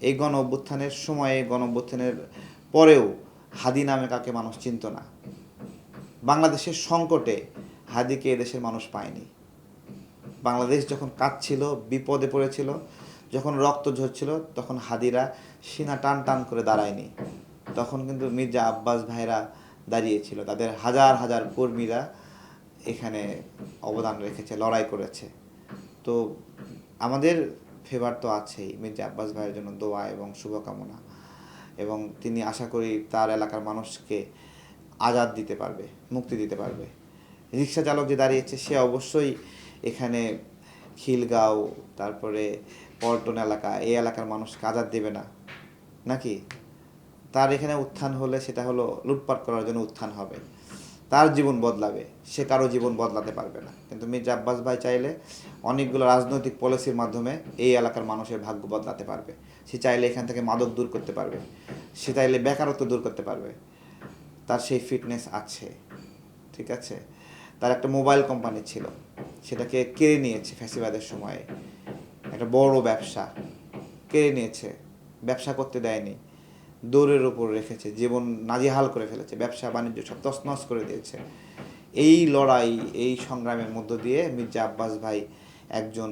এই গণ অভ্যুত্থানের সময়ে, গণ অভ্যুত্থানের পরেও হাদি নামে কাকে মানুষ চিনত না। বাংলাদেশের সংকটে হাদিকে এদেশের মানুষ পায়নি। বাংলাদেশ যখন কাঁদছিল, বিপদে পড়েছিল, যখন রক্ত ঝরছিল, তখন হাদিরা সিনা টান টান করে দাঁড়ায়নি। তখন কিন্তু মির্জা আব্বাস ভাইরা দাঁড়িয়েছিল, তাদের হাজার হাজার কর্মীরা এখানে অবদান রেখেছে, লড়াই করেছে। তো আমাদের ফেভার তো আছেই মির্জা আব্বাস ভাইয়ের জন্য দোয়া এবং শুভকামনা, এবং তিনি আশা করি তার এলাকার মানুষকে আজাদ দিতে পারবে, মুক্তি দিতে পারবে। রিক্সা চালক যে দাঁড়িয়েছে সে অবশ্যই এখানে খিলগাঁও, তারপরে পল্টন এলাকা, এই এলাকার মানুষকে আজাদ দেবে না নাকি? তার এখানে উত্থান হলে সেটা হলো লুটপাট করার জন্য উত্থান হবে, তার জীবন বদলাবে, সে কারো জীবন বদলাতে পারবে না। কিন্তু মির্জা আব্বাস ভাই চাইলে অনেকগুলো রাজনৈতিক পলিসির মাধ্যমে এই এলাকার মানুষের ভাগ্য বদলাতে পারবে। সে চাইলে এখান থেকে মাদক দূর করতে পারবে, সে চাইলে বেকারত্ব দূর করতে পারবে, তার সেই ফিটনেস আছে। ঠিক আছে, তার একটা মোবাইল কোম্পানি ছিল, সেটাকে কেড়ে নিয়েছে ফ্যাসিবাদের সময়ে, একটা বড় ব্যবসা কেড়ে নিয়েছে, ব্যবসা করতে দেয়নি, দৌড়ের উপর রেখেছে, জীবন নাজেহাল করে ফেলেছে, ব্যবসা বাণিজ্য সব তছনছ করে দিয়েছে। এই লড়াই, এই সংগ্রামের মধ্য দিয়ে মির্জা আব্বাস ভাই একজন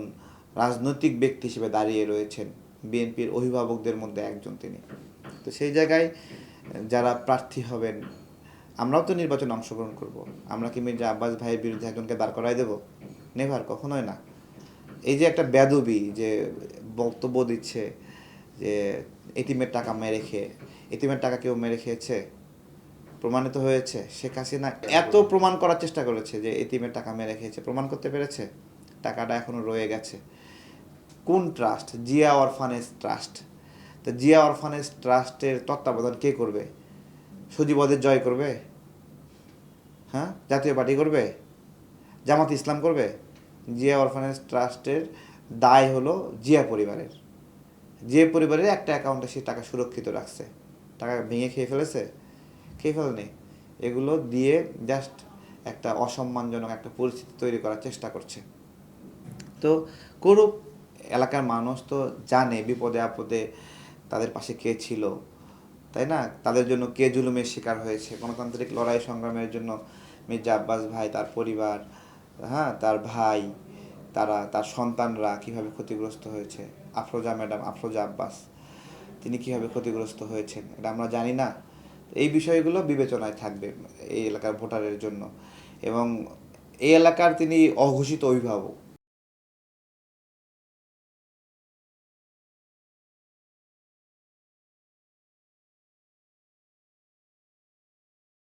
রাজনৈতিক ব্যক্তি হিসেবে দাঁড়িয়ে রয়েছেন, বিএনপির অভিভাবকদের মধ্যে একজন তিনি। তো সেই জায়গায় যারা প্রার্থী হবেন, আমরাও তো নির্বাচনে অংশগ্রহণ করব। আমরা কি মির্জা আব্বাস ভাইয়ের বিরুদ্ধে একজনকে দাঁড় করাই দেব? নেভার, কখনোই না। এই যে একটা বেদবি যে বক্তব্য দিচ্ছে যে এতিমের টাকা মেরে খেয়ে, এতিমের টাকা কেউ মেরে খেয়েছে? প্রমাণিত হয়েছে? শেখ হাসিনা এত প্রমাণ করার চেষ্টা করেছে যে এতিমের টাকা মেরে খেয়েছে, প্রমাণ করতে পেরেছে? টাকাটা এখনো রয়ে গেছে। কোন ট্রাস্ট? Zia orphanage trust. তো জিয়া অরফানেজ ট্রাস্টের তত্ত্বাবধান কে করবে? সজীবদের জয় করবে? হ্যাঁ, জাতীয় পার্টি করবে? জামাত ইসলাম করবে? জিয়া অরফানেজ ট্রাস্টের দায় হলো জিয়া পরিবারের। যে পরিবারের একটা অ্যাকাউন্টে সে টাকা সুরক্ষিত রাখছে, টাকা ভেঙে খেয়ে ফেলেছে? খেয়ে ফেলেনি। এগুলো দিয়ে জাস্ট একটা অসম্মানজনক একটা পরিস্থিতি তৈরি করার চেষ্টা করছে। তো করুক, এলাকার মানুষ তো জানে বিপদে আপদে তাদের পাশে কে ছিল, তাই না? তাদের জন্য কে জুলুমের শিকার হয়েছে, গণতান্ত্রিক লড়াই সংগ্রামের জন্য মির্জা আব্বাস ভাই, তার পরিবার, হ্যাঁ, তার ভাই, তার সন্তানরা কীভাবে ক্ষতিগ্রস্ত হয়েছে, আফরোজা ম্যাডাম, আফরোজা আব্বাস, তিনি কীভাবে ক্ষতিগ্রস্ত হয়েছেন, এটা আমরা জানি না? এই বিষয়গুলো বিবেচনায় থাকবে এই এলাকার ভোটারের জন্য। এবং এই এলাকার তিনি অঘোষিত অভিভাবক,